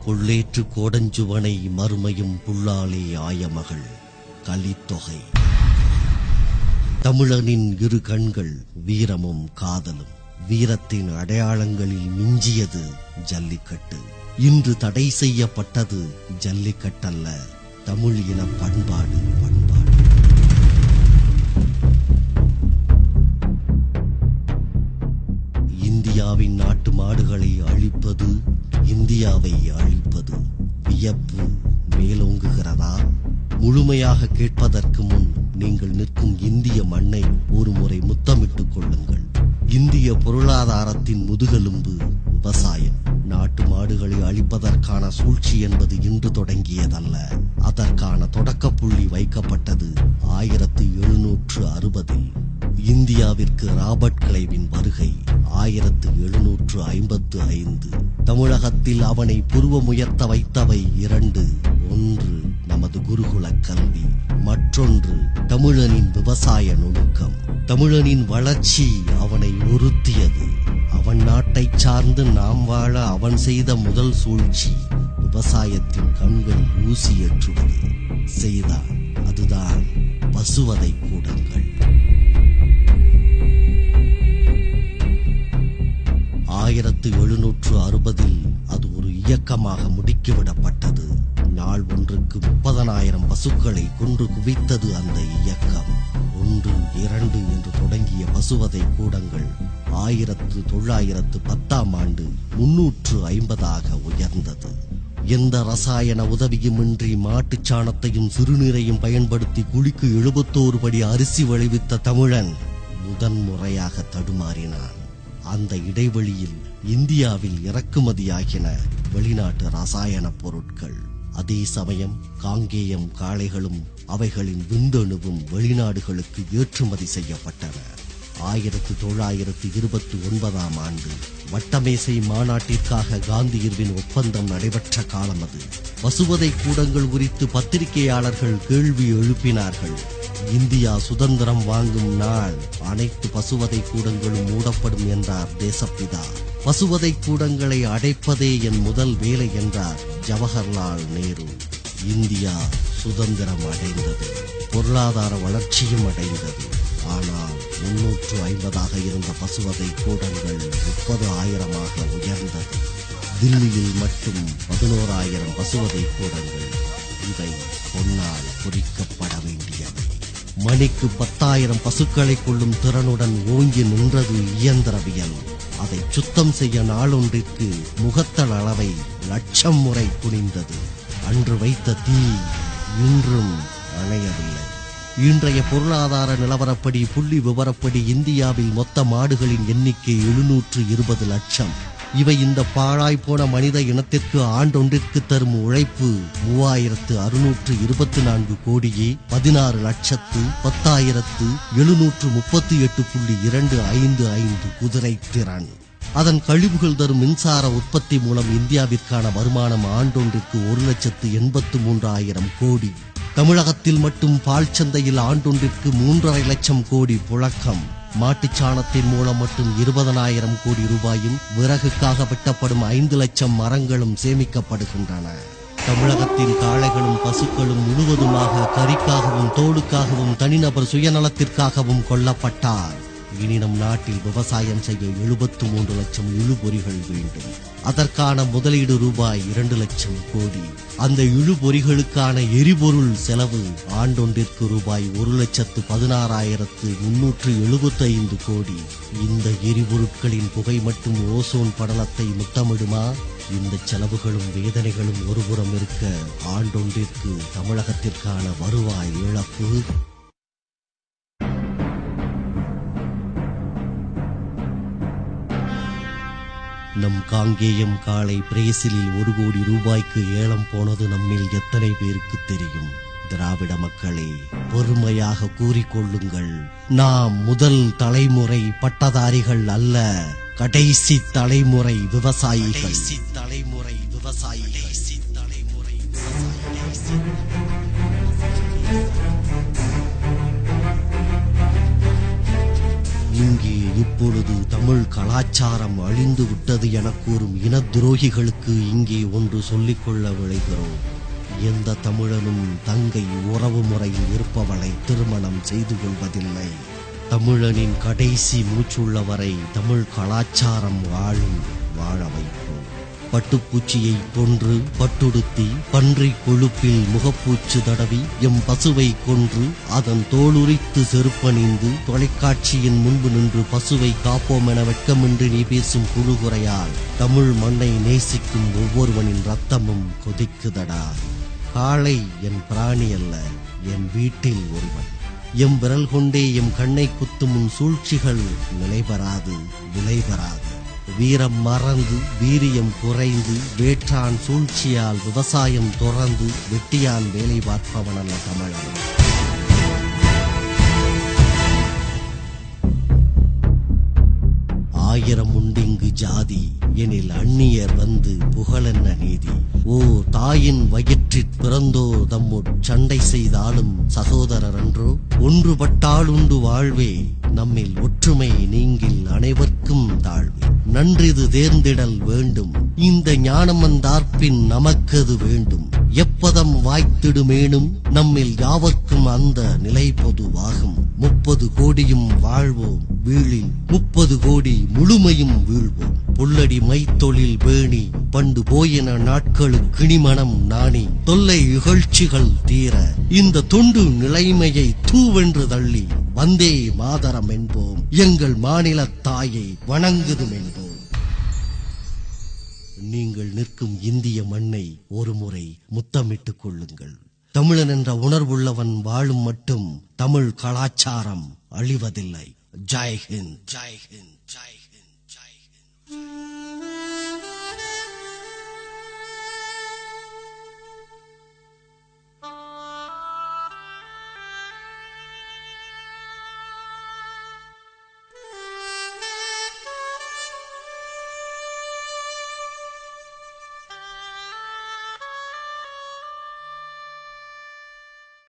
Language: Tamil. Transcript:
கொள்ளேற்று கோடஞ்சுவனை மறுமையும் புல்லாலே ஆயமகள் கலித்தொகை. தமிழனின் இரு கண்கள் வீரமும் காதலும். வீரத்தின் அடையாளங்களில் மிஞ்சியது ஜல்லிக்கட்டு. இன்று தடை செய்யப்பட்டது ஜல்லிக்கட்டல்ல, தமிழ் இன பண்பாடு. இந்தியாவின் நாட்டு மாடுகளை அழிப்பது இந்தியாவை அழிப்பது. வியப்பு மேலோங்குகிறதா? முழுமையாக கேட்பதற்கு முன் நீங்கள் நிற்கும் இந்திய மண்ணை ஒரு முறை முத்தமிட்டுக் கொள்ளுங்கள். இந்திய பொருளாதாரத்தின் முதுகெலும்பு விவசாயம். நாட்டு மாடுகளை அழிப்பதற்கான சூழ்ச்சி என்பது இன்று தொடங்கியதல்ல. அதற்கான தொடக்க புள்ளி வைக்கப்பட்டது 1760. இந்தியாவிற்கு ராபர்ட் கிளைவின் வருகை 1755. தமிழகத்தில் அவனை புருவமுயர்த்த வைத்தவை இரண்டு. ஒன்று நமது குருகுல கல்வி, மற்றொன்று தமிழனின் விவசாய நுணுக்கம். தமிழனின் வளர்ச்சி அவனை ஒருத்தியது. அவன் நாட்டை சார்ந்து நாம் வாழ அவன் செய்த முதல் சூழ்ச்சி விவசாயத்தின் கண்கள் ஊசியேற்றுவது செய்தான். அதுதான் பசுவதை கூடங்கள். 1760 அது ஒரு இயக்கமாக முடுக்கிவிடப்பட்டது. நாள் ஒன்றுக்கு 30,000 பசுக்களை கொன்று குவித்தது அந்த இயக்கம். 1, 2 என்று தொடங்கிய பசுவதை கூடங்கள் 1910ஆம் ஆண்டு 350 உயர்ந்தது. எந்த ரசாயன உதவியுமின்றி மாட்டுச் சாணத்தையும் சிறுநீரையும் பயன்படுத்தி குழிக்கு 71 படி அரிசி விளைவித்த தமிழன் முதன்முறையாக தடுமாறினான். அந்த இடைவெளியில் இந்தியாவில் இறக்குமதியாகின வெளிநாட்டு ரசாயன பொருட்கள். அதே சமயம் காங்கேயம் காளைகளும் அவைகளின் விந்தணுவும் வெளிநாடுகளுக்கு ஏற்றுமதி செய்யப்பட்டன. 1929ஆம் ஆண்டு வட்டமேசை மாநாட்டிற்காக காந்தி இர்வின் ஒப்பந்தம் நடைபெற்ற காலம் அது. பசுவதை கூடங்கள் குறித்து பத்திரிகையாளர்கள் கேள்வி எழுப்பினார்கள். இந்தியா சுதந்திரம் வாங்கும் நாள் அனைத்து பசுவதை கூடங்களும் மூடப்படும் என்றார் தேசப்பிதா. பசுவதை கூடங்களை அடைப்பதே என் முதல் வேலை என்றார் ஜவஹர்லால் நேரு. இந்தியா சுதந்திரம் அடைந்தது, பொருளாதார வளர்ச்சியும் அடைந்தது. ஆனால் 350 இருந்த பசுவதை கூடங்கள் 30,000 உயர்ந்தது. தில்லியில் மட்டும் 11,000 பசுவதை கூடங்கள். இவை பொன்னால் பொறிக்கப்பட வேண்டியவை. மணிக்கு 10,000 பசுக்களை கொள்ளும் திறனுடன் ஓங்கி நின்றது இயந்திரவியல். அதை சுத்தம் செய்ய நாளொன்றிற்கு முகத்தல் அளவை 1,00,000 முறை குனிந்தது. அன்று வைத்த தீ இன்றும் அணையவில்லை. இன்றைய பொருளாதார நிலவரப்படி புள்ளி விவரப்படி இந்தியாவில் மொத்த மாடுகளின் எண்ணிக்கை 720 லட்சம். இவை இந்த பாழாய்ப்போன மனித இனத்திற்கு ஆண்டொன்றிற்கு தரும் உழைப்பு 3624 கோடியே 16,10,738.255 குதிரை திறன். அதன் கழிவுகள் தரும் மின்சார உற்பத்தி மூலம் இந்தியாவிற்கான வருமானம் ஆண்டொன்றிற்கு 1,83,000 கோடி. தமிழகத்தில் மட்டும் பால் சந்தையில் ஆண்டொன்றிற்கு 3,50,000 லட்சம் கோடி புழக்கம். மாட்டுச்சாணத்தின் மூலம் மட்டும் 20,000 கோடி ரூபாயும் விறகுக்காக வெட்டப்படும் 5 லட்சம் மரங்களும் சேமிக்கப்படுகின்றன. தமிழகத்தின் காளைகளும் பசுக்களும் முழுவதுமாக கறிக்காகவும் தோலுக்காகவும் தனிநபர் சுயநலத்திற்காகவும் கொல்லப்பட்டார். இனி நம் நாட்டில் விவசாயம் செய்ய 73 லட்சம் இழுபொறிகள் வேண்டும். அதற்கான முதலீடு ரூபாய் 2 லட்சம் கோடி. அந்த இழுபொறிகளுக்கான எரிபொருள் செலவு ஆண்டொன்றிற்கு ரூபாய் 1,16,375 கோடி. இந்த எரிபொருட்களின் புகை மட்டும் ஓசோன் படலத்தை முத்தமிடுமா? இந்த செலவுகளும் வேதனைகளும் ஒருபுறம் இருக்க, ஆண்டொன்றிற்கு தமிழகத்திற்கான வருவாய் இழப்பு நம் காங்கேயம் காளை பிரேசிலில் 1 கோடி ரூபாய்க்கு ஏலம் போனது நம்மில் எத்தனை பேருக்கு தெரியும்? திராவிட மக்களே, பொறுமையாக கூறிக்கொள்ளுங்கள். நாம் முதல் தலைமுறை பட்டதாரிகள் அல்ல, கடைசி தலைமுறை விவசாயிகள். இங்கே இப்பொழுது தமிழ் கலாச்சாரம் கலாச்சாரம் அழிந்து விட்டது என கூறும் இன துரோகிகளுக்கு இங்கே ஒன்று சொல்லிக்கொள்ள விளைகிறோம். எந்த தமிழனும் தங்கை உறவு முறையில் இருப்பவளை திருமணம் செய்து கொள்வதில்லை. தமிழனின் கடைசி மூச்சுள்ளவரை தமிழ் கலாச்சாரம் வாழ வைப்போம். பட்டுப்பூச்சியை கொன்று பட்டுடுத்தி பன்றி கொழுப்பில் முகப்பூச்சு தடவி எம் பசுவை கொன்று அதன் தோலுரித்து செருப்பணிந்து தொலைக்காட்சியின் முன்பு நின்று பசுவை காப்போம் என வெட்கமின்றி நீ பேசும் குழுகுறையால் தமிழ் மண்ணை நேசிக்கும் ஒவ்வொருவனின் ரத்தமும் கொதிக்குதடா. காளை என் பிராணி அல்ல, என் வீட்டில் ஒருவன். எம் விரல் கொண்டே எம் கண்ணை குத்தும் சூழ்ச்சிகள் நிலைபெறாது, விளைபெறாது. வீரம் மறந்து வீரியம் குறைந்து வேற்றான் சூழ்ச்சியால் விவசாயம் துறந்து வெட்டியான் வேலை பார்ப்பவன் அல்ல தமிழன். ஆயிரம் உண்டிங்கு ஜாதி எனில் அந்நியர் வந்து புகழென்ன நீதி. ஓ தாயின் வயிற்றிற் பிறந்தோர் தம்முட் சண்டை செய்தாலும் சகோதரர் என்றோ. ஒன்றுபட்டாலுண்டு வாழ்வே, நம்மில் ஒற்றுமை நீங்கில் அனைவர்க்கும் தாழ்வே. நன்றிது தேர்ந்திடல் வேண்டும், இந்த ஞானம் வந்தார்பின் நமக்கது வேண்டும். எப்பதம் வாய்த்திடுமேனும் நம்மில் யாவர்க்கும் அந்த நிலை பொதுவாகும். 30 கோடியும் வாழ்வோம் வீழில் 30 கோடி முழுமையும் வீழ்வோம். புல்லடி மைத்தொழில் வேணி பண்டு போயின நாட்களுக்கு கிணிமணம் நாணி தொல்லை இகழ்ச்சிகள் தீர இந்த தொண்டு நிலைமையை தூவென்று தள்ளி வந்தே மாதரம் என்போம், எங்கள் மாநில தாயை வணங்குதும் என்போம். நீங்கள் நிற்கும் இந்திய மண்ணை ஒருமுறை முத்தமிட்டுக் கொள்ளுங்கள். தமிழன் என்ற உணர்வுள்ளவன் வாழும் மட்டும் தமிழ் கலாச்சாரம் அழிவதில்லை. ஜெய் ஹிந்த், ஜெய் ஹிந்த், ஜெய்.